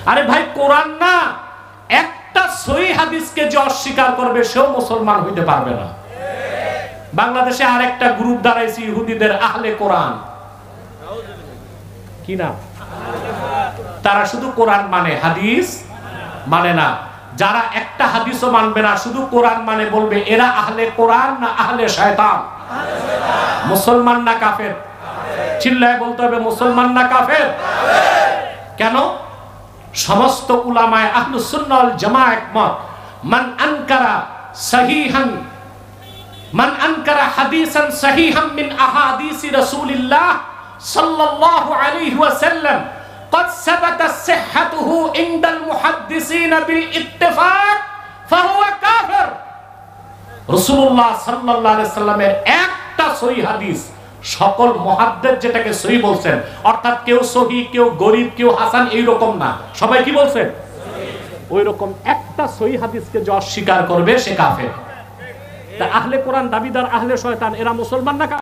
আরে ভাই কোরআন না, একটা সহিহ হাদিসকে যে অস্বীকার করবে সেও মুসলমান হইতে পারবে না। বাংলাদেশে আরেকটা গ্রুপ দাঁড়াইছে ইহুদিদের আহলে কোরআন, কি না? তারা শুধু কোরআন মানে, হাদিস মানে না। যারা একটা হাদিসও মানবে না, শুধু কোরআন মানে, বলবে এরা আহলে কোরআন না আহলে শয়তান? মুসলমান না কাফের? চিল্লায় বলতে হবে মুসলমান না কাফের? কেন? সমস্ত উলামায়ে আহলুস সুন্নাহ ওয়াল জামাআহ একমত, মান আনকারা হাদিসান সহিহান মিন আহাদিসি রাসূলিল্লাহ সাল্লাল্লাহু আলাইহি ওয়াসাল্লাম قد ثبت صحته عند المحدثين بالاتفاق فهو كافر। রাসূলুল্লাহ সাল্লাল্লাহু আলাইহি সাল্লামের একটা সহিহ হাদিস সকল মুহাদ্দিস যেটাকে সহিহ বলছেন, অর্থাৎ কেউ সহিহ, কেউ গরীব, কেউ হাসান, এই রকম না, সবাই কি বলছেন? ওই রকম একটা সহিহ হাদিসকে যে অস্বীকার করবে সে কাফের। তা আহলে কোরআন দাবিদার আহলে শয়তান, এরা মুসলমান না?